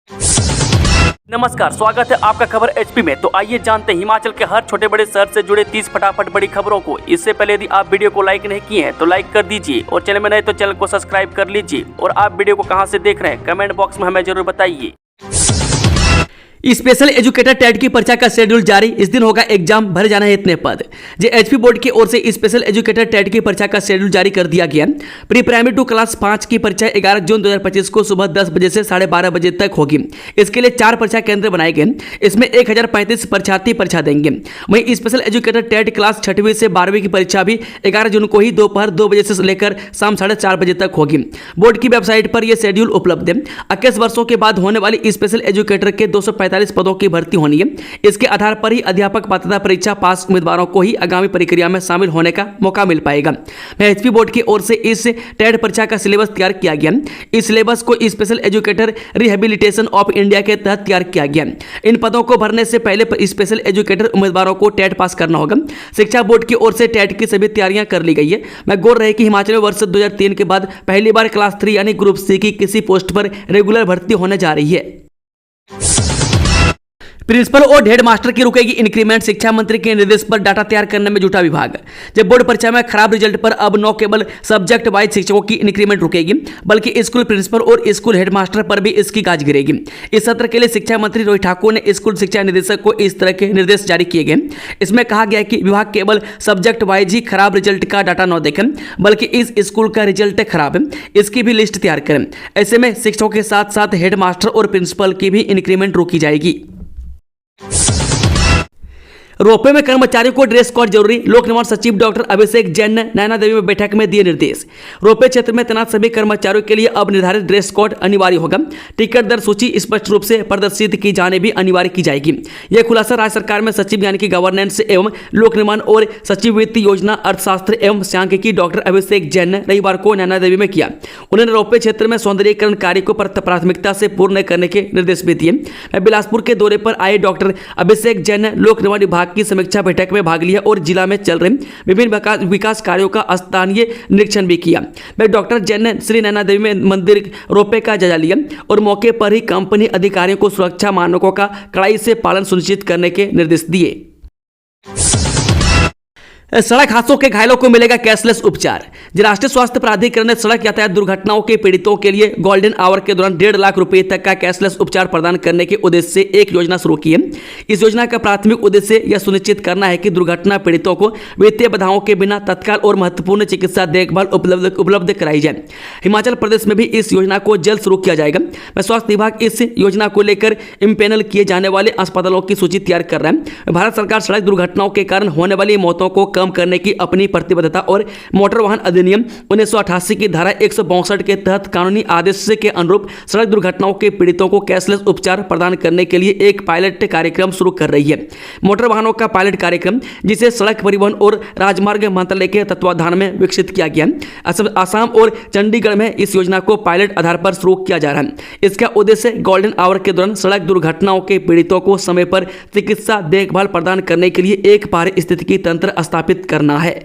नमस्कार, स्वागत है आपका खबर एचपी में। तो आइए जानते हैं हिमाचल के हर छोटे बड़े शहर से जुड़े 30 फटाफट बड़ी खबरों को। इससे पहले यदि आप वीडियो को लाइक नहीं किए हैं तो लाइक कर दीजिए और चैनल में नए तो चैनल को सब्सक्राइब कर लीजिए। और आप वीडियो को कहां से देख रहे हैं कमेंट बॉक्स में हमें जरूर बताइए। स्पेशल एजुकेटर टेट की परीक्षा का शेड्यूल जारी। इस दिन होगा एग्जाम, भरे जाना है इतने पद। एचपी बोर्ड की ओर से स्पेशल एजुकेटर टेट की परीक्षा का शेड्यूल जारी कर दिया गया। प्री प्राइमरी टू क्लास 5 की परीक्षा 11 जून 2025 को सुबह 10 बजे से 12:30 बजे तक होगी। इसके लिए 4 परीक्षा केंद्र बनाए गए। इसमें 1035 परीक्षार्थी परीक्षा देंगे। वहीं स्पेशल एजुकेटर टेट क्लास 6वीं से 12वीं की परीक्षा भी 11 जून को ही दोपहर 2 बजे से लेकर शाम 4:30 बजे तक होगी। बोर्ड की वेबसाइट पर यह शेड्यूल उपलब्ध है। 21 वर्षों के बाद होने वाली स्पेशल एजुकेटर के 245 पदों की भर्ती होनी है। इसके आधार पर ही अध्यापक पात्रता परीक्षा पास उम्मीदवारों को ही आगामी प्रक्रिया में शामिल होने का मौका मिल पाएगा। एचपी बोर्ड की ओर से इस टेट परीक्षा का सिलेबस तैयार किया गया। इस सिलेबस को special educator rehabilitation of India के तहत तैयार किया गया। इन पदों को भरने से पहले स्पेशल एजुकेटर उम्मीदवारों को टेट पास करना होगा। शिक्षा बोर्ड की ओर से टेट की सभी तैयारियां कर ली गई है। मैं गौर रहे कि हिमाचल में वर्ष 2003 के बाद पहली बार क्लास 3 यानी ग्रुप सी की किसी पोस्ट पर रेगुलर भर्ती होने जा रही है। प्रिंसिपल और हेड मास्टर की रुकेगी इंक्रीमेंट। शिक्षा मंत्री के निर्देश पर डाटा तैयार करने में जुटा विभाग। जब बोर्ड परीक्षा में खराब रिजल्ट पर अब न केवल सब्जेक्ट वाइज शिक्षकों की इंक्रीमेंट रुकेगी बल्कि स्कूल प्रिंसिपल और स्कूल हेड मास्टर पर भी इसकी गाज गिरेगी। इस सत्र के लिए शिक्षा मंत्री रोहित ठाकुर ने स्कूल शिक्षा निदेशक को इस तरह के निर्देश जारी किए गए। इसमें कहा गया कि विभाग केवल सब्जेक्ट वाइज ही खराब रिजल्ट का डाटा न देखें बल्कि इस स्कूल का रिजल्ट खराब है इसकी भी लिस्ट तैयार करें। ऐसे में शिक्षकों के साथ साथ हेड मास्टर और प्रिंसिपल की भी इंक्रीमेंट रोकी जाएगी। रोपवे में कर्मचारियों को ड्रेस कोड जरूरी। लोक निर्माण सचिव डॉक्टर अभिषेक जैन ने नैना देवी में बैठक में दिए निर्देश। रोपवे क्षेत्र में तैनात सभी कर्मचारियों के लिए अब निर्धारित ड्रेस कोड अनिवार्य होगा। टिकट दर सूची स्पष्ट रूप से प्रदर्शित की जाने भी अनिवार्य की जाएगी। यह खुलासा राज्य सरकार में सचिव यानी कि गवर्नेंस एवं लोक निर्माण और सचिव वित्त योजना अर्थशास्त्र एवं सांख्यिकी डॉक्टर अभिषेक जैन ने रविवार को नैना देवी में किया। उन्होंने रोपवे क्षेत्र में सौंदर्यीकरण कार्य को प्राथमिकता से पूर्ण करने के निर्देश भी दिए। बिलासपुर के दौरे पर आए डॉक्टर अभिषेक जैन ने लोक निर्माण विभाग की समीक्षा बैठक में भाग लिया और जिला में चल रहे विभिन्न विकास कार्यों का स्थानीय निरीक्षण भी किया। मैं डॉक्टर जैन ने श्री नैना देवी में मंदिर रोपवे का जायजा लिया और मौके पर ही कंपनी अधिकारियों को सुरक्षा मानकों का कड़ाई से पालन सुनिश्चित करने के निर्देश दिए। सड़क हादसों के घायलों को मिलेगा कैशलेस उपचार। राष्ट्रीय स्वास्थ्य प्राधिकरण ने सड़क यातायात दुर्घटनाओं के पीड़ितों के लिए गोल्डन आवर के दौरान 1.5 लाख रुपए तक का कैशलेस उपचार प्रदान करने के उद्देश्य से एक योजना शुरू की है। इस योजना का प्राथमिक उद्देश्य यह सुनिश्चित करना है कि दुर्घटना पीड़ितों को वित्तीय बाधाओं के बिना तत्काल और महत्वपूर्ण चिकित्सा देखभाल उपलब्ध कराई जाए। हिमाचल प्रदेश में भी इस योजना को जल्द शुरू किया जाएगा। स्वास्थ्य विभाग इस योजना को लेकर इम्पेनल किए जाने वाले अस्पतालों की सूची तैयार कर रहा है। भारत सरकार सड़क दुर्घटनाओं के कारण होने वाली मौतों को कम करने की अपनी प्रतिबद्धता और मोटर वाहन अधिनियम 1988 की धारा 162 के तहत कानूनी आदेश के अनुरूप सड़क दुर्घटनाओं के पीड़ितों को कैशलेस उपचार प्रदान करने के लिए एक पायलट कार्यक्रम शुरू कर रही है। मोटर वाहनों का पायलट कार्यक्रम जिसे सड़क परिवहन और राजमार्ग मंत्रालय के तत्वाधान में विकसित किया गया। असम और चंडीगढ़ में इस योजना को पायलट आधार पर शुरू किया जा रहा है। इसका उद्देश्य गोल्डन आवर के दौरान सड़क दुर्घटनाओं के पीड़ितों को समय पर चिकित्सा देखभाल प्रदान करने के लिए एक पारिस्थितिकी तंत्र स्थापित करना है।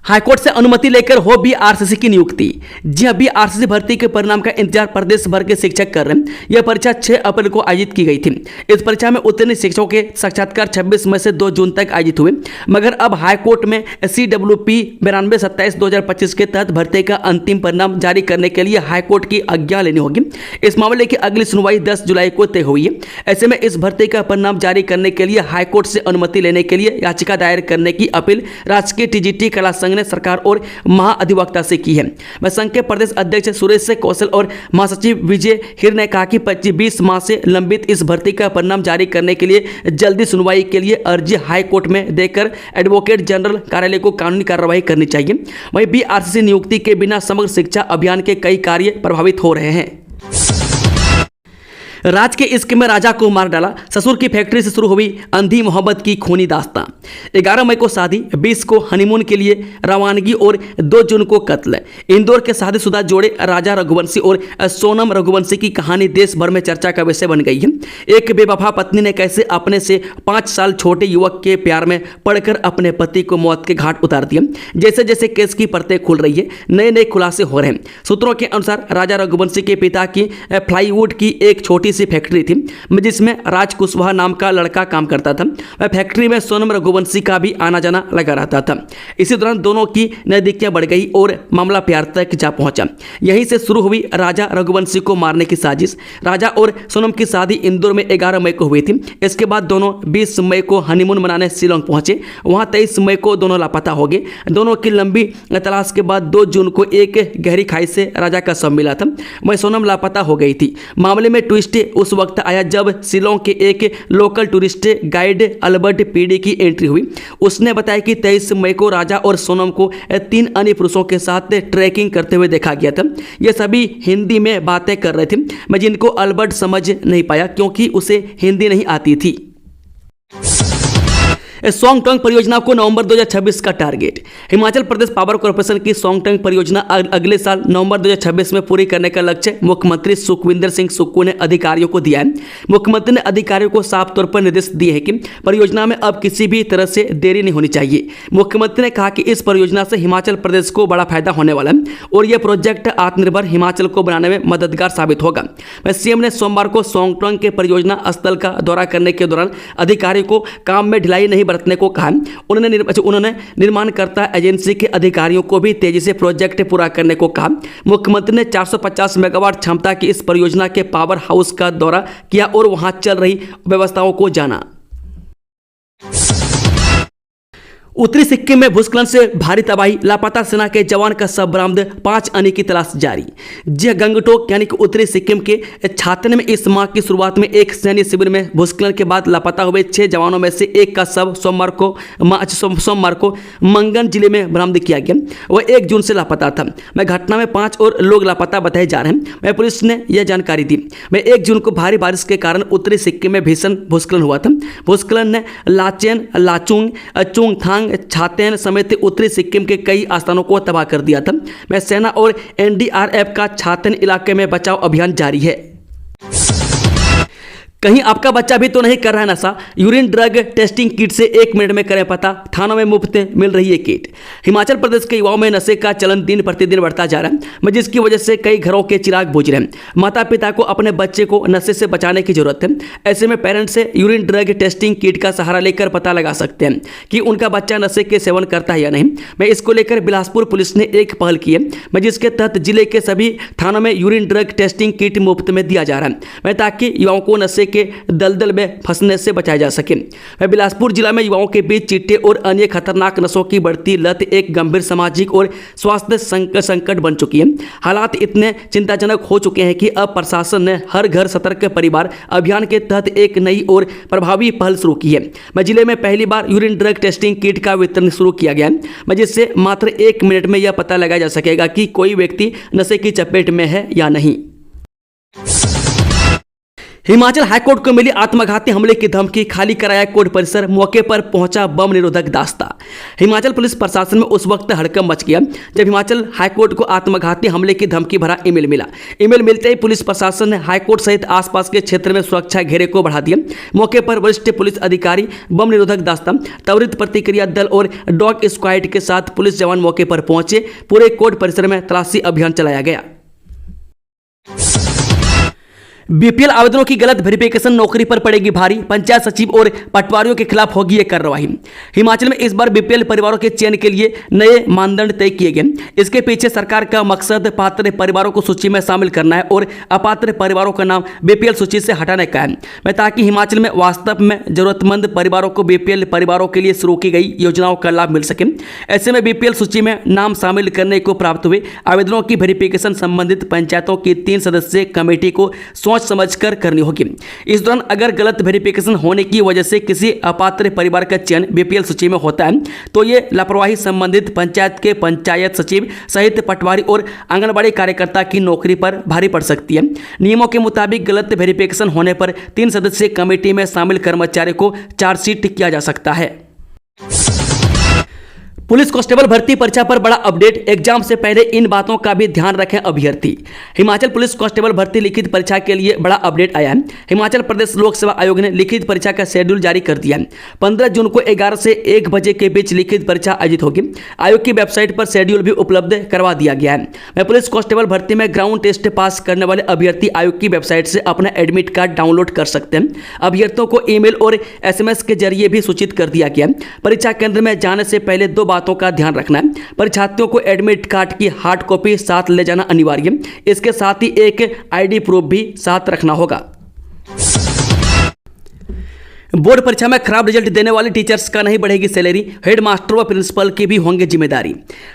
हाईकोर्ट से अनुमति लेकर हो बीआरसीसी की नियुक्ति। जी हां, बीआरसीसी भर्ती के परिणाम का इंतजार प्रदेश भर के शिक्षक कर रहे हैं। यह परीक्षा 6 अप्रैल को आयोजित की गई थी। इस परीक्षा में उत्तीर्ण शिक्षकों के साक्षात्कार 26 मई से 2 जून तक आयोजित हुए। मगर अब हाईकोर्ट में CWP 9227/2025 के तहत भर्ती का अंतिम परिणाम जारी करने के लिए हाईकोर्ट की आज्ञा लेनी होगी। इस मामले की अगली सुनवाई 10 जुलाई को तय हुई है। ऐसे में इस भर्ती का परिणाम जारी करने के लिए हाईकोर्ट से अनुमति लेने के लिए याचिका दायर करने की अपील राजकीय टीजीटी कला संघ ने सरकार और महाअधिवक्ता से की है। वह संघ के प्रदेश अध्यक्ष सुरेश कौशल और महासचिव विजय हिर ने कहा कि 20 माह से लंबित इस भर्ती का परिणाम जारी करने के लिए जल्दी सुनवाई के लिए अर्जी हाई कोर्ट में देकर एडवोकेट जनरल कार्यालय को कानूनी कार्रवाई करनी चाहिए। वहीं बीआरसीसी नियुक्ति के बिना समग्र शिक्षा अभियान के कई कार्य प्रभावित हो रहे हैं। राज के इश्क में राजा को मार डाला, ससुर की फैक्ट्री से शुरू हुई अंधी मोहब्बत की खूनी दास्तां। 11 मई को शादी, 20 को हनीमून के लिए रवानगी और 2 जून को कत्ल। इंदौर के शादीशुदा जोड़े राजा रघुवंशी और सोनम रघुवंशी की कहानी देश भर में चर्चा का विषय बन गई है। एक बेवफा पत्नी ने कैसे अपने से 5 साल छोटे युवक के प्यार में पड़कर अपने पति को मौत के घाट उतार दिया। जैसे जैसे केस की परतें खुल रही है, नए नए खुलासे हो रहे हैं। सूत्रों के अनुसार राजा रघुवंशी के पिता की प्लाईवुड की एक छोटी सी फैक्ट्री थी जिसमें राज कुशवाहा नाम का लड़का काम करता था। वह फैक्ट्री में सोनम रघुवंशी का भी आना जाना लगा रहता था। इसी दौरान दोनों की नजदीकियां बढ़ गई और मामला प्यार तक जा पहुंचा। यहीं से शुरू हुई राजा रघुवंशी को मारने की साजिश। राजा और सोनम की शादी इंदौर में 11 मई को हुई थी। इसके बाद दोनों 20 मई को हनीमून मनाने शिलोंग पहुंचे। वहां 23 मई को दोनों लापता हो गए। दोनों की लंबी तलाश के बाद 2 जून को एक गहरी खाई से राजा का शव मिला था। वह सोनम लापता हो गई थी। मामले में ट्विस्ट उस वक्त आया जब शिलोंग के एक local tourist guide Albert PD की एंट्री हुई। उसने बताया कि 23 मई को राजा और सोनम को 3 अन्य पुरुषों के साथ ट्रैकिंग करते हुए देखा गया था। ये सभी हिंदी में बातें कर रहे थे, मैं जिनको अल्बर्ट समझ नहीं पाया क्योंकि उसे हिंदी नहीं आती थी। सोंगटोंग परियोजना को नवंबर 2026 का target. Himachal Pradesh power corporation की सोंगटोंग परियोजना अगले साल नवंबर 2026 में पूरी करने का लक्ष्य मुख्यमंत्री सुखविंदर सिंह सुक्खू ने अधिकारियों को दिया है। मुख्यमंत्री ने अधिकारियों को साफ तौर पर निर्देश दिए हैं कि परियोजना में अब किसी भी तरह से देरी नहीं होनी चाहिए। मुख्यमंत्री ने कहा कि इस परियोजना से हिमाचल प्रदेश को बड़ा फायदा होने वाला है और यह प्रोजेक्ट आत्मनिर्भर हिमाचल को बनाने में मददगार साबित होगा। सीएम ने सोमवार को सोंगटोंग के परियोजना स्थल का दौरा करने के दौरान अधिकारियों को काम में ढिलाई नहीं बरतने को कहा। उन्होंने निर्माणकर्ता एजेंसी के अधिकारियों को भी तेजी से प्रोजेक्ट पूरा करने को कहा। मुख्यमंत्री ने 450 मेगावाट क्षमता की इस परियोजना के पावर हाउस का दौरा किया और वहां चल रही व्यवस्थाओं को जाना। उत्तरी सिक्किम में भूस्खलन से भारी तबाही, लापता सेना के जवान का शव बरामद, 5 अन्य की तलाश जारी। जी गंगटोक यानी कि उत्तरी सिक्किम के छातन में इस माह की शुरुआत में एक सैन्य शिविर में भूस्खलन के बाद लापता हुए 6 जवानों में से एक का शव सोमवार को मंगन जिले में बरामद किया गया। वह 1 जून से लापता था। मैं घटना में 5 और लोग लापता बताए जा रहे हैं। मैं पुलिस ने यह जानकारी दी। मैं 1 जून को भारी बारिश के कारण उत्तरी सिक्किम में भीषण भूस्खलन हुआ था। भूस्खलन ने लाचेन, लाचुंग, चुंगथांग, छातेन समेत उत्तरी सिक्किम के कई स्थानों को तबाह कर दिया था। मैं सेना और एनडीआरएफ का छातेन इलाके में बचाव अभियान जारी है। कहीं आपका बच्चा भी तो नहीं कर रहा है नशा? यूरिन ड्रग टेस्टिंग किट से 1 मिनट में करें पता, थानों में मुफ्त मिल रही है किट। हिमाचल प्रदेश के युवाओं में नशे का चलन दिन प्रतिदिन बढ़ता जा रहा है, जिसकी वजह से कई घरों के चिराग बुझ रहे हैं। माता पिता को अपने बच्चे को नशे से बचाने की जरूरत है। ऐसे में पेरेंट्स से यूरिन ड्रग टेस्टिंग किट का सहारा लेकर पता लगा सकते हैं कि उनका बच्चा नशे के सेवन करता है या नहीं। मैं इसको लेकर बिलासपुर पुलिस ने एक पहल की है, जिसके तहत जिले के सभी थानों में यूरिन ड्रग टेस्टिंग किट मुफ्त में दिया जा रहा है, ताकि युवाओं को नशे के दलदल में फंसने से बचाया जा सके। बिलासपुर जिला में युवाओं के बीच चिट्टे और अन्य खतरनाक नशों की बढ़ती लत एक गंभीर सामाजिक और स्वास्थ्य संकट बन चुकी है। हालात इतने चिंताजनक हो चुके हैं कि अब प्रशासन ने हर घर सतर्क परिवार अभियान के तहत एक नई और प्रभावी पहल शुरू की है। जिले में पहली बार यूरिन ड्रग टेस्टिंग किट का वितरण शुरू किया गया है, जिससे मात्र 1 मिनट में यह पता लगाया जा सकेगा कि कोई व्यक्ति नशे की चपेट में है या नहीं। हिमाचल हाईकोर्ट को मिली आत्मघाती हमले की धमकी, खाली कराया कोर्ट परिसर, मौके पर पहुंचा बम निरोधक दास्ता। हिमाचल पुलिस प्रशासन में उस वक्त हड़कंप मच गया जब हिमाचल हाईकोर्ट को आत्मघाती हमले की धमकी भरा ईमेल मिला। ईमेल मिलते ही पुलिस प्रशासन ने हाईकोर्ट सहित आसपास के क्षेत्र में सुरक्षा घेरे को बढ़ा दिया। मौके पर वरिष्ठ पुलिस अधिकारी, बम निरोधक दास्ता, त्वरित प्रतिक्रिया दल और डॉग स्क्वाड के साथ पुलिस जवान मौके पर पहुंचे। पूरे कोर्ट परिसर में तलाशी अभियान चलाया गया। बीपीएल आवेदनों की गलत वेरिफिकेशन नौकरी पर पड़ेगी भारी, पंचायत सचिव और पटवारियों के खिलाफ होगी ये कार्रवाई। हिमाचल में इस बार बीपीएल परिवारों के चयन के लिए नए मानदंड तय किए गए। इसके पीछे सरकार का मकसद पात्र परिवारों को सूची में शामिल करना है और अपात्र परिवारों का नाम बीपीएल सूची से हटाने का है, ताकि हिमाचल में वास्तव में जरूरतमंद परिवारों को बीपीएल परिवारों के लिए शुरू की गई योजनाओं का लाभ मिल सके। ऐसे में बीपीएल सूची में नाम शामिल करने को प्राप्त हुए आवेदनों की वेरिफिकेशन संबंधित पंचायतों की 3 सदस्यीय कमेटी को सोच सोच समझकर करनी होगी। इस दौरान अगर गलत वेरिफिकेशन होने की वजह से किसी अपात्र परिवार का चयन बीपीएल सूची में होता है तो ये लापरवाही संबंधित पंचायत के पंचायत सचिव सहित पटवारी और आंगनबाड़ी कार्यकर्ता की नौकरी पर भारी पड़ सकती है। नियमों के मुताबिक गलत वेरिफिकेशन होने पर 3 सदस्यीय कमेटी में शामिल कर्मचारी को चार्जशीट किया जा सकता है। पुलिस कांस्टेबल भर्ती परीक्षा पर बड़ा अपडेट। एग्जाम से पहले इन बातों का भी ध्यान रखें अभ्यर्थी। हिमाचल पुलिस कांस्टेबल भर्ती लिखित परीक्षा के लिए बड़ा अपडेट आया है। हिमाचल प्रदेश लोक सेवा आयोग ने लिखित परीक्षा का शेड्यूल जारी कर दिया है। 15 जून को 11 से 1 बजे के बीच लिखित परीक्षा आयोजित होगी। आयोग की वेबसाइट पर शेड्यूल भी उपलब्ध करवा दिया गया है। मैं पुलिस कांस्टेबल भर्ती में ग्राउंड टेस्ट पास करने वाले अभ्यर्थी आयोग की वेबसाइट से अपना एडमिट कार्ड डाउनलोड कर सकते हैं। अभ्यर्थियों को ईमेल और SMS के जरिए भी सूचित कर दिया गया है। परीक्षा केंद्र में जाने से पहले 2 बातों का ध्यान रखना है। परीक्षार्थियों को एडमिट कार्ड की हार्ड कॉपी साथ ले जाना अनिवार्य है। इसके साथ ही एक ID प्रूफ भी साथ रखना होगा। बोर्ड परीक्षा में खराब रिजल्ट देने वाले टीचर्स का नहीं बढ़ेगी सैलरी, हेडमास्टर व प्रिंसिपल की भी होंगे जिम्मेदारी।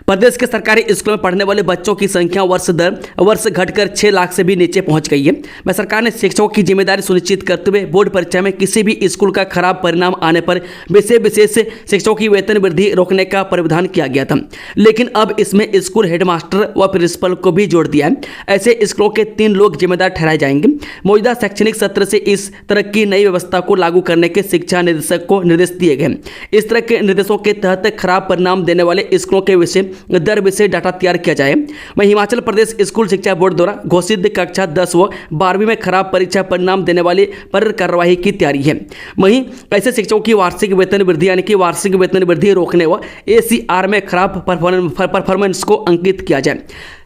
प्रदेश के सरकारी स्कूलों में पढ़ने वाले बच्चों की संख्या वर्ष घटकर 6 लाख से भी नीचे पहुंच गई है। वह सरकार ने शिक्षकों की जिम्मेदारी सुनिश्चित करते हुए बोर्ड परीक्षा में किसी भी स्कूल का खराब परिणाम आने पर विशेष शिक्षकों की वेतन वृद्धि रोकने का प्रावधान किया गया था, लेकिन अब इसमें स्कूल हेडमास्टर व प्रिंसिपल को भी जोड़ दिया है। ऐसे स्कूलों के 3 लोग जिम्मेदार ठहराए जाएंगे। मौजूदा शैक्षणिक सत्र से इस तरह की नई व्यवस्था को लागू करने के शिक्षा निदेशक को निर्देश दिए गए। इस तरह के निर्देशों के तहत खराब परिणाम देने वाले स्कूलों के विषय डाटा तैयार किया जाए। वहीं हिमाचल प्रदेश स्कूल शिक्षा बोर्ड द्वारा घोषित कक्षा 10 व 12वीं में खराब परीक्षा परिणाम देने वाले पर कार्रवाई की तैयारी है। वहीं ऐसे शिक्षकों की वार्षिक वेतन वृद्धि यानी कि वार्षिक वेतन वृद्धि रोकने व ACR में खराब परफॉर्मेंस को अंकित किया जाए।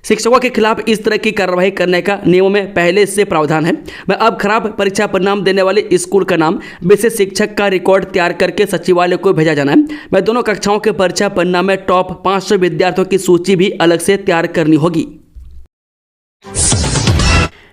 शिक्षकों के खिलाफ इस तरह की कार्रवाई करने का नियमों में पहले से प्रावधान है। मैं अब खराब परीक्षा परिणाम देने वाले स्कूल का नाम विशेष शिक्षक का रिकॉर्ड तैयार करके सचिवालय को भेजा जाना है। मैं दोनों कक्षाओं के परीक्षा परिणाम में टॉप 500 विद्यार्थियों की सूची भी अलग से तैयार करनी होगी।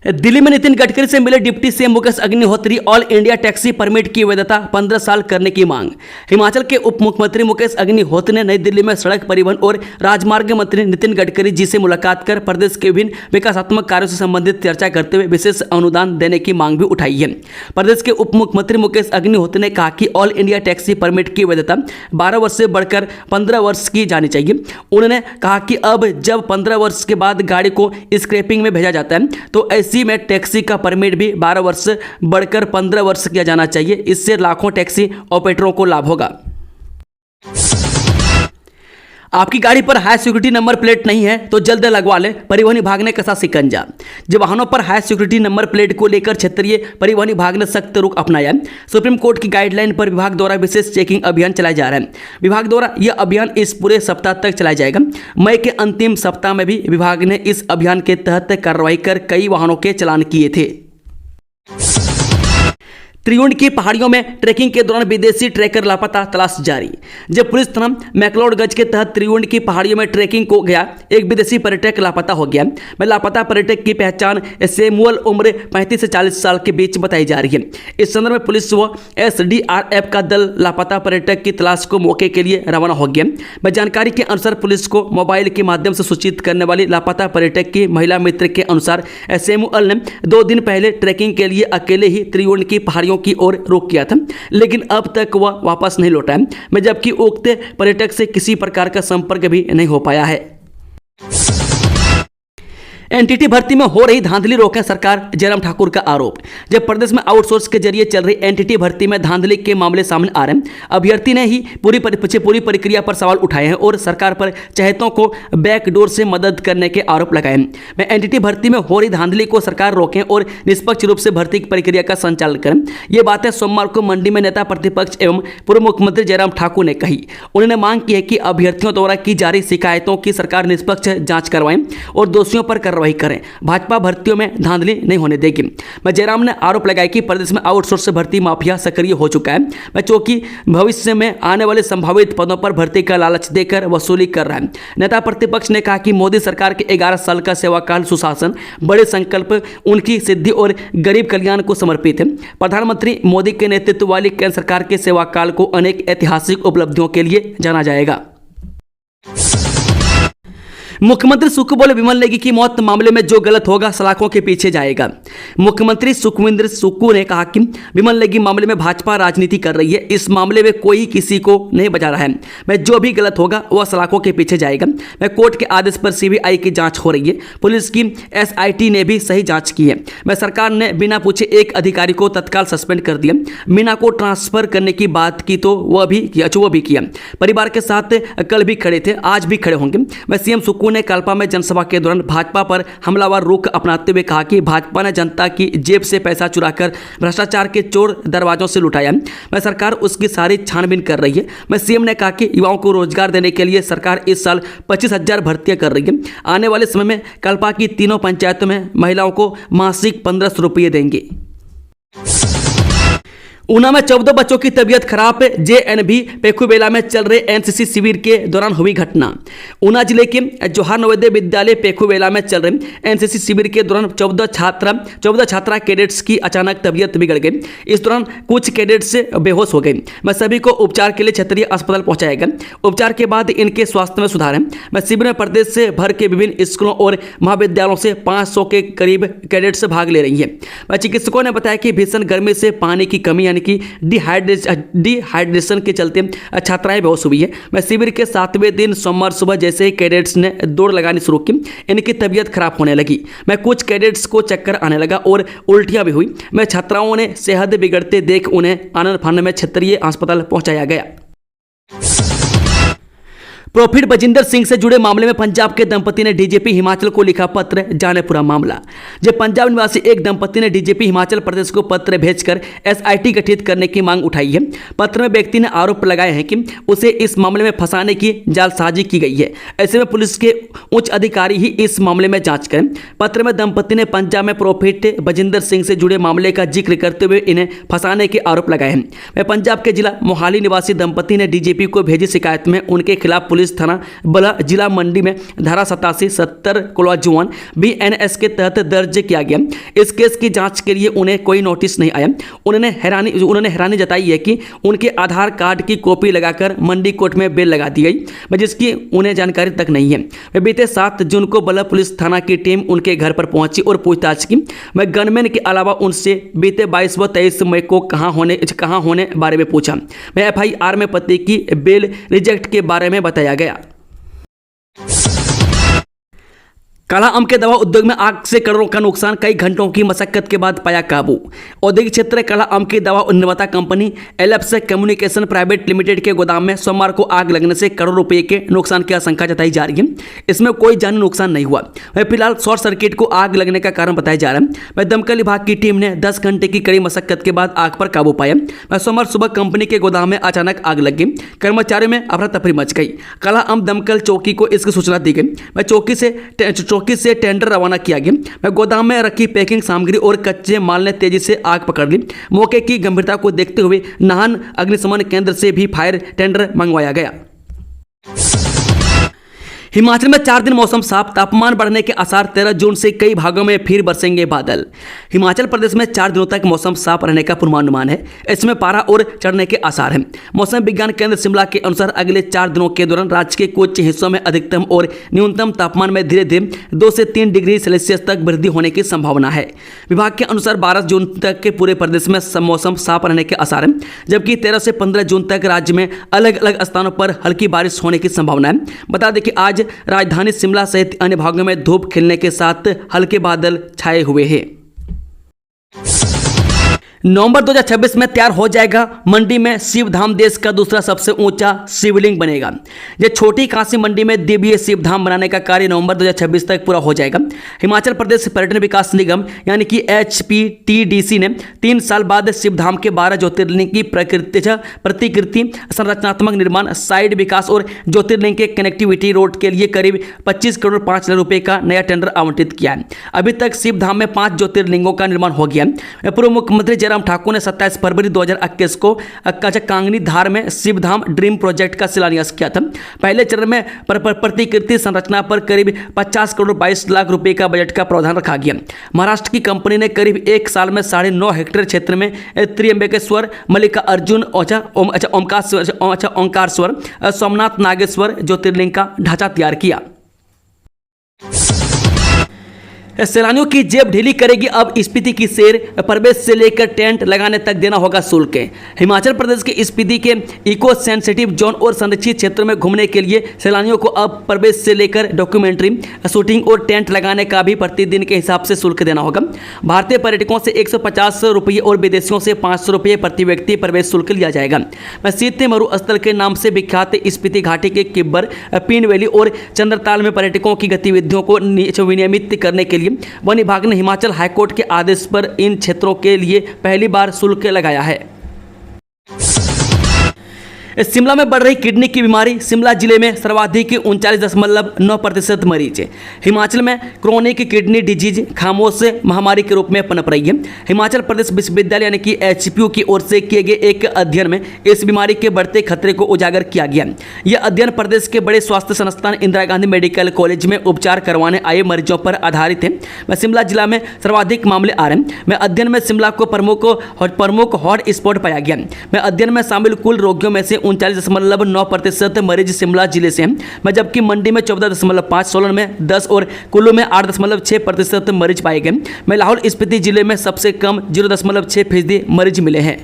दिल्ली में नितिन गडकरी से मिले deputy CM Mukesh Agnihotri, all India taxi permit की वैधता 15 साल करने की मांग। हिमाचल के उप मुख्यमंत्री मुकेश अग्निहोत्री ने नई दिल्ली में सड़क परिवहन और राजमार्ग मंत्री नितिन गडकरी जी से मुलाकात कर प्रदेश के विभिन्न विकासात्मक कार्यों से संबंधित चर्चा करते हुए विशेष अनुदान देने की मांग भी उठाई है। प्रदेश के उप मुख्यमंत्री मुकेश अग्निहोत्री ने कहा कि ऑल इंडिया टैक्सी परमिट की वैधता 12 वर्ष से बढ़कर 15 वर्ष की जानी चाहिए। उन्होंने कहा कि अब जब 15 वर्ष के बाद गाड़ी को स्क्रैपिंग में भेजा जाता है तो ऐसी में टैक्सी का परमिट भी 12 वर्ष बढ़कर 15 वर्ष किया जाना चाहिए। इससे लाखों टैक्सी ऑपरेटरों को लाभ होगा। आपकी गाड़ी पर हाई सिक्योरिटी नंबर प्लेट नहीं है तो जल्द लगवा ले, परिवहन विभाग ने कसा शिकंजा। जब वाहनों पर हाई सिक्योरिटी नंबर प्लेट को लेकर क्षेत्रीय परिवहन विभाग ने सख्त रुख अपनाया। सुप्रीम कोर्ट की गाइडलाइन पर विभाग द्वारा विशेष चेकिंग अभियान चलाया जा रहा है। विभाग द्वारा यह अभियान इस पूरे सप्ताह तक चलाया जाएगा। मई के अंतिम सप्ताह में भी विभाग ने इस अभियान के तहत कार्रवाई कर कई वाहनों के चालान किए थे। त्रिवेणी की पहाड़ियों में ट्रैकिंग के दौरान विदेशी ट्रैकर लापता, तलाश जारी। जब पुलिस थाना मैक्लोडगंज के तहत त्रिवेणी की पहाड़ियों में ट्रैकिंग को गया, एक विदेशी पर्यटक लापता हो गया। मैं लापता पर्यटक की पहचान सैमुअल उम्र 35 से 40 साल के बीच बताई जा रही है। इस संदर्भ में पुलिस व SDRF का दल लापता पर्यटक की तलाश को मौके के लिए रवाना हो गया। मैं जानकारी के अनुसार पुलिस को मोबाइल के माध्यम से सूचित करने वाली लापता पर्यटक की महिला मित्र के अनुसार सैमुअल ने 2 दिन पहले ट्रैकिंग के लिए अकेले ही त्रिवेणी की पहाड़ियों की ओर रुख किया था, लेकिन अब तक वह वापस नहीं लौटा है। मैं जबकि उक्त पर्यटक से किसी प्रकार का संपर्क भी नहीं हो पाया है। एनटीटी भर्ती में हो रही धांधली रोके सरकार, जयराम ठाकुर का आरोप। जब प्रदेश में आउटसोर्स के जरिए चल रही एनटीटी भर्ती में धांधली के मामले सामने आ रहे हैं, अभ्यर्थी ने ही पूरी प्रक्रिया पर सवाल उठाए हैं और सरकार पर चहेतों को बैकडोर से मदद करने के आरोप लगाए हैं। मैं एनटीटी भर्ती में हो रही धांधली को सरकार रोकें और निष्पक्ष रूप से भर्ती की प्रक्रिया का संचालन करें। ये बातें सोमवार को मंडी में नेता प्रतिपक्ष एवं पूर्व मुख्यमंत्री जयराम ठाकुर ने कही। उन्होंने मांग की है कि अभ्यर्थियों द्वारा की जा रही शिकायतों की सरकार निष्पक्ष जांच करवाएं और दोषियों पर कार्रवाई करें। भाजपा भर्तियों में धांधली नहीं होने देगी। मैं जयराम ने आरोप लगाया कि प्रदेश में आउटसोर्स से भर्ती माफिया सक्रिय हो चुका है। मैं चूंकि भविष्य में आने वाले संभावित पदों पर भर्ती का लालच देकर वसूली कर रहा है। नेता प्रतिपक्ष ने कहा कि मोदी सरकार के 11 साल का सेवाकाल सुशासन, बड़े संकल्प, उनकी सिद्धि और गरीब कल्याण को समर्पित है। प्रधानमंत्री मोदी के नेतृत्व वाली केंद्र सरकार के सेवाकाल को अनेक ऐतिहासिक उपलब्धियों के लिए जाना जाएगा। मुख्यमंत्री सुक्खू बोले विमल नेगी की मौत मामले में जो गलत होगा सलाखों के पीछे जाएगा। मुख्यमंत्री सुखविंदर सुक्खू ने कहा कि विमल नेगी मामले में भाजपा राजनीति कर रही है, इस मामले में कोई किसी को नहीं बचा रहा है। मैं जो भी गलत होगा वह सलाखों के पीछे जाएगा। मैं कोर्ट के आदेश पर सीबीआई की जांच हो रही है, पुलिस की एसआईटी ने भी सही जांच की है। मैं सरकार ने बिना पूछे एक अधिकारी को तत्काल सस्पेंड कर दिया। मीना को ट्रांसफर करने की बात की तो वह भी किया। परिवार के साथ कल भी खड़े थे, आज भी खड़े होंगे। मैं सीएम सुक्खू ने कल्पा में जनसभा के दौरान भाजपा पर हमलावर रुख अपनाते हुए कहा कि भाजपा ने जनता की जेब से पैसा चुराकर भ्रष्टाचार के चोर दरवाजों से लुटाया। मैं सरकार उसकी सारी छानबीन कर रही है। मैं सीएम ने कहा कि युवाओं को रोजगार देने के लिए सरकार इस साल 25,000 भर्तियां कर रही है। आने वाले समय में कल्पा की तीनों पंचायतों में महिलाओं को मासिक 1,500 रुपये देंगे। ऊना में 14 बच्चों की तबीयत खराब। जेएनबी पेखुबेला में चल रहे एनसीसी शिविर के दौरान हुई घटना। ऊना जिले के जौहर नवोदय विद्यालय पेखुबेला में चल रहे एनसीसी शिविर के दौरान 14 छात्रा कैडेट्स की अचानक तबीयत बिगड़ गई। इस दौरान कुछ कैडेट्स बेहोश हो गए। मैं सभी को उपचार के लिए क्षेत्रीय अस्पताल पहुंचाया गया। उपचार के बाद इनके स्वास्थ्य में सुधार है। मैं शिविर में प्रदेश से भर के विभिन्न स्कूलों और महाविद्यालयों से 500 के करीब कैडेट्स भाग ले रही है। चिकित्सकों ने बताया कि भीषण गर्मी से पानी की कमी कि डिहाइड्रेशन के चलते छात्राएं बेहोश हुई है। मैं शिविर के 7वें दिन सोमवार सुबह जैसे ही कैडेट्स ने दौड़ लगानी शुरू की, इनकी तबीयत खराब होने लगी। मैं कुछ कैडेट्स को चक्कर आने लगा और उल्टियां भी हुई। मैं छात्राओं ने सेहत बिगड़ते देख उन्हें आनंद फानन में क्षेत्रीय अस्पताल पहुंचाया गया। प्रॉफिट बजिंदर सिंह से जुड़े मामले में पंजाब के दंपति ने डीजीपी हिमाचल को लिखा पत्र, जाने पूरा मामला। जब पंजाब निवासी एक दंपति ने डीजीपी हिमाचल प्रदेश को पत्र भेजकर एसआईटी गठित करने की मांग उठाई है। पत्र में व्यक्ति ने आरोप लगाए हैं कि उसे इस मामले में फंसाने की जालसाजी की गई है। ऐसे में पुलिस के उच्च अधिकारी ही इस मामले में जांच करें। पत्र में दंपति ने पंजाब में प्रॉफिट बजिंदर सिंह से जुड़े मामले का जिक्र करते हुए इन्हें फंसाने के आरोप लगाए हैं। वह पंजाब के जिला मोहाली निवासी दंपति ने डीजीपी को भेजी शिकायत में उनके खिलाफ पुलिस थाना बला जिला मंडी में धारा 87-70 BNS के तहत दर्ज किया गया। इस केस की जांच के लिए उन्हें कोई नोटिस नहीं आया। उन्होंने हैरानी जताई है कि उनके आधार कार्ड की कॉपी लगाकर मंडी कोर्ट में बेल लगा दी गई, जिसकी उन्हें जानकारी तक नहीं है। वे बीते 7 जून को बला पुलिस थाना की टीम उनके घर पर पहुंची और पूछताछ की। मैं गनमैन के अलावा उनसे बीते 22 व 23 मई को कहां होने बारे में पूछा। मैं FIR में पति की बेल रिजेक्ट के बारे में बताया गया। काला आम के दवा उद्योग में आग से करोड़ों का नुकसान, कई घंटों की मशक्कत के बाद पाया काबू। औद्योगिक क्षेत्र काला आम की दवा निर्माता कंपनी एलेप्स कम्युनिकेशन प्राइवेट लिमिटेड के गोदाम में सोमवार को आग लगने से करोड़ों रुपए के नुकसान की आशंका जताई जा रही है। इसमें कोई जानी नुकसान नहीं हुआ। वह फिलहाल शॉर्ट सर्किट को आग लगने का कारण बताया जा रहा है। वह दमकल विभाग की टीम ने 10 घंटे की कड़ी मशक्कत के बाद आग पर काबू पाया। वह सोमवार सुबह कंपनी के गोदाम में अचानक आग लग गई। कर्मचारियों में अफरा तफरी मच गई। काला आम दमकल चौकी को इसकी सूचना दी गई। वह चौकी से टेंडर रवाना किया गया। वह गोदाम में रखी पैकिंग सामग्री और कच्चे माल ने तेजी से आग पकड़ ली। मौके की गंभीरता को देखते हुए नाहन अग्निशमन केंद्र से भी फायर टेंडर मंगवाया गया। हिमाचल में 4 दिन मौसम साफ, तापमान बढ़ने के आसार। 13 जून से कई भागों में फिर बरसेंगे बादल। हिमाचल प्रदेश में 4 दिनों तक मौसम साफ रहने का पूर्वानुमान है। इसमें पारा और चढ़ने के आसार हैं। मौसम विज्ञान केंद्र शिमला के अनुसार अगले 4 दिनों के दौरान राज्य के कुछ हिस्सों में अधिकतम और न्यूनतम तापमान में धीरे धीरे 2 से 3 डिग्री सेल्सियस तक वृद्धि होने की संभावना है। विभाग के अनुसार 12 जून तक के पूरे प्रदेश में मौसम साफ रहने के आसार हैं, जबकि 13 से 15 जून तक राज्य में अलग अलग स्थानों पर हल्की बारिश होने की संभावना है। बता दें कि आज राजधानी शिमला सहित अन्य भागों में धूप खिलने के साथ हल्के बादल छाए हुए हैं। नवंबर 2026 में तैयार हो जाएगा मंडी में शिवधाम, देश का दूसरा सबसे ऊंचा शिवलिंग बनेगा। यह छोटी कांसी मंडी में दिव्य शिवधाम बनाने का कार्य नवंबर 2026 तक पूरा हो जाएगा। हिमाचल प्रदेश पर्यटन विकास निगम यानी कि HPTDC ने 3 साल बाद शिवधाम के 12 ज्योतिर्लिंग की प्रतिकृति संरचनात्मक निर्माण, साइड विकास और ज्योतिर्लिंग के कनेक्टिविटी रोड के लिए करीब 25 करोड़ 5 लाख रुपए का नया टेंडर आवंटित किया है। अभी तक शिवधाम में 5 ज्योतिर्लिंगों का निर्माण हो गया है। पूर्व मुख्यमंत्री जयराम ठाकुर ने 27 फरवरी 2021 को कांगनी धार में शिवधाम ड्रीम प्रोजेक्ट का शिलान्यास किया था। पहले चरण में प्रतिकृति संरचना पर करीब 50 करोड़ 22 लाख रुपए का बजट का प्रावधान रखा गया। महाराष्ट्र की कंपनी ने करीब 1 साल में 9.5 हेक्टेयर क्षेत्र में त्र्यंबकेश्वर, मल्लिकार्जुन, ओंकारेश्वर, सोमनाथ, नागेश्वर ज्योतिर्लिंग का ढांचा तैयार किया। सैलानियों की जेब ढीली करेगी अब स्पीति की सेर, प्रवेश से लेकर टेंट लगाने तक देना होगा शुल्क। हिमाचल प्रदेश के स्पीति के इको सेंसिटिव जोन और संरक्षित क्षेत्रों में घूमने के लिए सैलानियों को अब प्रवेश से लेकर डॉक्यूमेंट्री शूटिंग और टेंट लगाने का भी प्रतिदिन के हिसाब से शुल्क देना होगा। भारतीय पर्यटकों से 150 रुपये और विदेशियों से 500 रुपये प्रति व्यक्ति प्रवेश शुल्क लिया जाएगा। शीत मरुस्थल के नाम से विख्यात स्पीति घाटी के किब्बर, पीन वैली और चंद्रताल में पर्यटकों की गतिविधियों को विनियमित करने के लिए वन विभाग ने हिमाचल हाईकोर्ट के आदेश पर इन क्षेत्रों के लिए पहली बार शुल्क लगाया है। शिमला में बढ़ रही किडनी की बीमारी, शिमला जिले में सर्वाधिक 39.9% मरीज। हिमाचल में क्रोनिक किडनी डिजीज खामोश महामारी के रूप में पनप रही है। हिमाचल प्रदेश विश्वविद्यालय यानी कि HPU की ओर से किए गए एक अध्ययन में इस बीमारी के बढ़ते खतरे को उजागर किया गया। यह अध्ययन प्रदेश के बड़े स्वास्थ्य संस्थान इंदिरा गांधी मेडिकल कॉलेज में उपचार करवाने आए मरीजों पर आधारित है। शिमला जिला में सर्वाधिक मामले आ रहे हैं। अध्ययन में शिमला को प्रमुख हॉट स्पॉट पाया गया। अध्ययन में शामिल कुल रोगियों में से 39.9% मरीज शिमला जिले से हैं, जबकि मंडी में 14.5%, सोलन में 10% और कुल्लू में 8.6% मरीज पाए गए। लाहौल स्पीति जिले में सबसे कम 0.6% मरीज मिले हैं।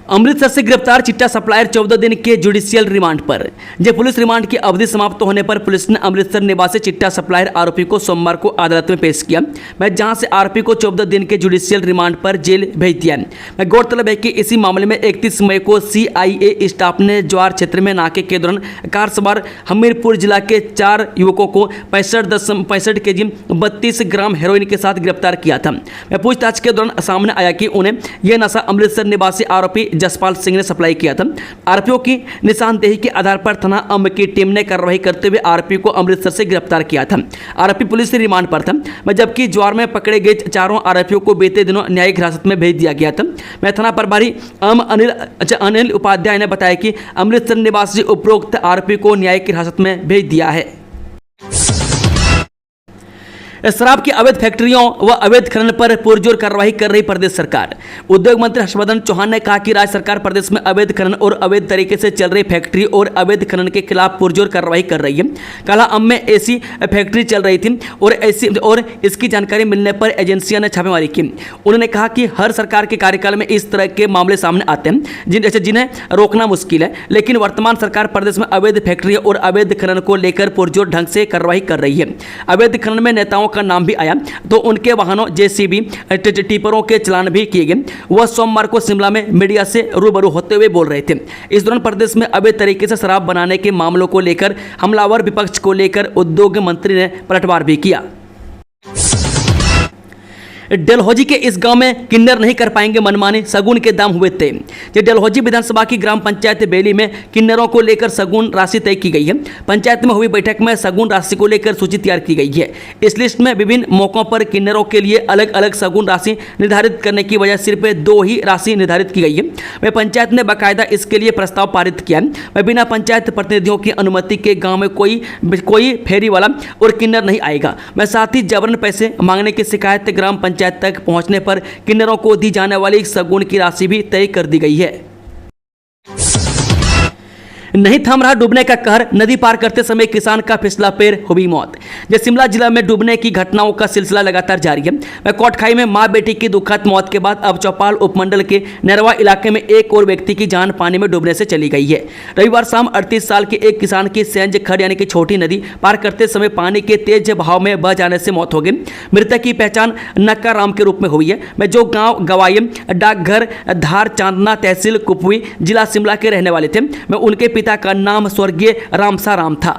अमृतसर से गिरफ्तार चिट्टा सप्लायर 14 दिन के जुडिशियल रिमांड पर। जब पुलिस रिमांड की अवधि समाप्त होने पर पुलिस ने अमृतसर निवासी चिट्टा सप्लायर आरोपी को सोमवार को अदालत में पेश किया, जहां से आरोपी को 14 दिन के जुडिशियल रिमांड पर जेल भेज दिया। गौरतलब है कि इसी मामले में 31 मई को CIA स्टाफ ने ज्वार क्षेत्र में नाके के दौरान कार सवार हमीरपुर जिला के 4 युवकों को 65 kg 32 ग्राम हेरोइन के साथ गिरफ्तार किया था। पूछताछ के दौरान सामने आया कि उन्हें यह नशा अमृतसर निवासी आरोपी जसपाल सिंह ने सप्लाई किया था। आरोपियों की निशानदेही के आधार पर थाना अम्ब की टीम ने कार्रवाई करते हुए आरोपी को अमृतसर से गिरफ्तार किया था। आरोपी पुलिस से रिमांड पर था, जबकि ज्वार में पकड़े गए चारों आरोपियों को बीते दिनों न्यायिक हिरासत में भेज दिया गया था। थाना प्रभारी अनिल उपाध्याय ने बताया कि अमृतसर निवासी उपरोक्त आरोपी को न्यायिक हिरासत में भेज दिया है। शराब की अवैध फैक्ट्रियों व अवैध खनन पर पुरजोर कार्रवाई कर रही प्रदेश सरकार। उद्योग मंत्री हर्षवर्धन चौहान ने कहा कि राज्य सरकार प्रदेश में अवैध खनन और अवैध तरीके से चल रही फैक्ट्री और अवैध खनन के खिलाफ पुरजोर कार्रवाई कर रही है। कालाअंब में ऐसी फैक्ट्री चल रही थी और इसकी जानकारी मिलने पर एजेंसियां ने छापेमारी की। उन्होंने कहा कि हर सरकार के कार्यकाल में इस तरह के मामले सामने आते हैं जिन्हें रोकना मुश्किल है, लेकिन वर्तमान सरकार प्रदेश में अवैध फैक्ट्री और अवैध खनन को लेकर पुरजोर ढंग से कार्रवाई कर रही है। अवैध खनन में नेताओं का नाम भी आया तो उनके वाहनों JCB टिपरों के चलान भी किए गए। वह सोमवार को शिमला में मीडिया से रूबरू होते हुए बोल रहे थे। इस दौरान प्रदेश में अवैध तरीके से शराब बनाने के मामलों को लेकर हमलावर विपक्ष को लेकर उद्योग मंत्री ने पलटवार भी किया। डलहौजी के इस गांव में किन्नर नहीं कर पाएंगे मनमानी, सगुन के दाम हुए तय। डलहौजी विधानसभा की ग्राम पंचायत बेली में किन्नरों को लेकर सगुन राशि तय की गई है। पंचायत में हुई बैठक में सगुन राशि को लेकर सूची तैयार की गई है। इस लिस्ट में विभिन्न मौकों पर किन्नरों के लिए अलग अलग सगुन राशि निर्धारित करने की वजह सिर्फ 2 ही राशि निर्धारित की गई है। वह पंचायत ने बाकायदा इसके लिए प्रस्ताव पारित किया है। वह बिना पंचायत प्रतिनिधियों की अनुमति के गाँव में कोई फेरी वाला और किन्नर नहीं आएगा। वह साथ ही जबरन पैसे मांगने की शिकायत ग्राम पंचायत तक पहुंचने पर किन्नरों को दी जाने वाली सगुन की राशि भी तय कर दी गई है। नहीं थम रहा डूबने का कहर, नदी पार करते समय किसान का फिसला पैर, हुई मौत। शिमला जिला में डूबने की घटनाओं का सिलसिला लगातार जारी है। कोटखाई में मां बेटी की दुखद मौत के बाद अब चौपाल उपमंडल के नरवा इलाके में एक और व्यक्ति की जान पानी में डूबने से चली गई है। रविवार शाम 38 साल के एक किसान की सेंज खड़ यानी कि छोटी नदी पार करते समय पानी के तेज बहाव में बह जाने से मौत हो गई। मृतक की पहचान नक्का राम के रूप में हुई है, जो गाँव गवाई डाकघर धार चांदना तहसील कुपवी जिला शिमला के रहने वाले थे। उनके पिता का नाम स्वर्गीय रामसा राम था।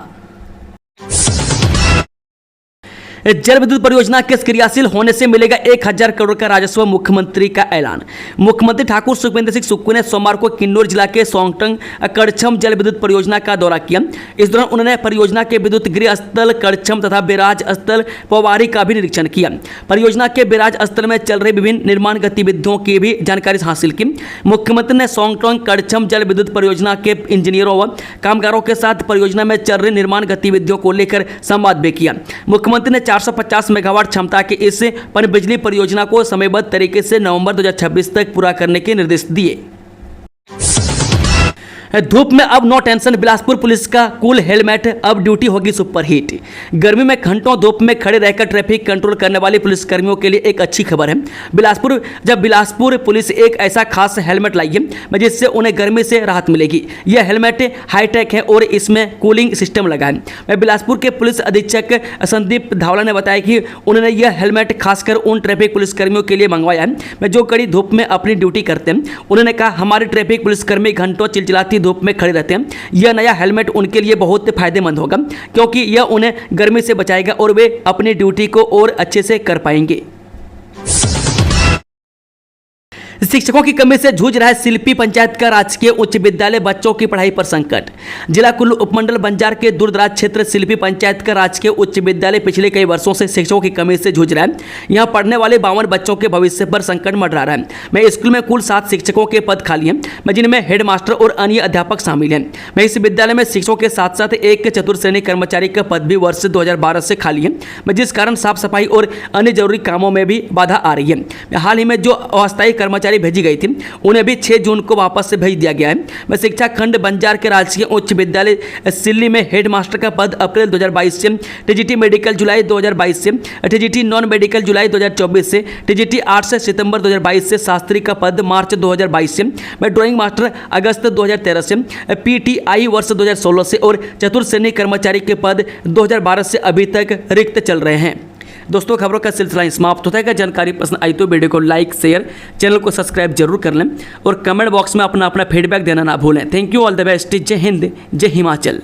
जल विद्युत परियोजना के क्रियाशील होने से मिलेगा 1000 करोड़ का राजस्व, मुख्यमंत्री का ऐलान। मुख्यमंत्री ठाकुर सुखविंदर सिंह सुक्खू ने सोमवार को किन्नौर जिला के सोंगटंग कड़छम जल विद्युत परियोजना का दौरा किया। इस दौरान उन्होंने परियोजना के विद्युत गृह स्थल कड़छम तथा बैराज स्थल पवारी का भी निरीक्षण किया। परियोजना के बैराज स्थल में चल रही विभिन्न निर्माण गतिविधियों की भी जानकारी हासिल की। मुख्यमंत्री ने सोंगटंग कड़छम जल विद्युत परियोजना के इंजीनियरों व कामगारों के साथ परियोजना में चल रही निर्माण गतिविधियों को लेकर संवाद भी किया। मुख्यमंत्री ने 450 मेगावाट क्षमता की इस पनबिजली परियोजना को समयबद्ध तरीके से नवंबर 2026 तक पूरा करने के निर्देश दिए। धूप में अब नो टेंशन, बिलासपुर पुलिस का कूल हेलमेट, अब ड्यूटी होगी सुपर हिट। गर्मी में घंटों धूप में खड़े रहकर ट्रैफिक कंट्रोल करने वाले पुलिसकर्मियों के लिए एक अच्छी खबर है। बिलासपुर पुलिस एक ऐसा खास हेलमेट लाई है जिससे उन्हें गर्मी से राहत मिलेगी। यह हेलमेट हाईटेक है और इसमें कूलिंग सिस्टम लगा है। बिलासपुर के पुलिस अधीक्षक संदीप धावला ने बताया कि उन्होंने यह हेलमेट खासकर उन ट्रैफिक पुलिसकर्मियों के लिए मंगवाया है जो कड़ी धूप में अपनी ड्यूटी करते हैं। उन्होंने कहा, हमारे ट्रैफिक पुलिसकर्मी घंटों चिलचिलाती धूप में खड़े रहते हैं। यह नया हेलमेट उनके लिए बहुत फायदेमंद होगा क्योंकि यह उन्हें गर्मी से बचाएगा और वे अपनी ड्यूटी को और अच्छे से कर पाएंगे। शिक्षकों की कमी से जूझ रहा है शिल्पी पंचायत का राजकीय उच्च विद्यालय, बच्चों की पढ़ाई पर संकट। जिला कुल्लू उपमंडल बंजार के दूरदराज क्षेत्र शिल्पी पंचायत का राजकीय उच्च विद्यालय पिछले कई वर्षों से शिक्षकों की कमी से जूझ रहा है। यहां पढ़ने वाले 52 बच्चों के भविष्य पर संकट मंडरा रहा है। मैं स्कूल में कुल 7 शिक्षकों के पद खाली हैं, जिनमें हेडमास्टर और अन्य अध्यापक शामिल हैं। मैं इस विद्यालय में शिक्षकों के साथ साथ एक चतुर्श्रेणी कर्मचारी का पद भी वर्ष 2012 से खाली है, जिस कारण साफ सफाई और अन्य जरूरी कामों में भी बाधा आ रही है। हाल ही में जो अस्थायी कर्मचारी भेजी गई थी उन्हें भी 6 जून को वापस से भेज दिया गया है। मैं शिक्षा खंड बंजार के राजकीय उच्च विद्यालय सिल्ली में हेडमास्टर का पद अप्रैल 2022 से, टीजीटी मेडिकल जुलाई 2022 से, टीजीटी नॉन मेडिकल जुलाई 2024 से, टीजीटी 8 से सितंबर 2022 से, शास्त्री का पद मार्च 2022 से, मैं ड्राइंग मास्टर अगस्त 2013 से, पीटीआई वर्ष 2016 से और चतुर्श्रेणी कर्मचारी के पद 2012 से अभी तक रिक्त चल रहे हैं। दोस्तों, खबरों का सिलसिला समाप्त होता है। जानकारी पसंद आई तो वीडियो को लाइक शेयर, चैनल को सब्सक्राइब जरूर कर लें और कमेंट बॉक्स में अपना फीडबैक देना ना भूलें। Thank you, all the best. जय हिंद, जय हिमाचल।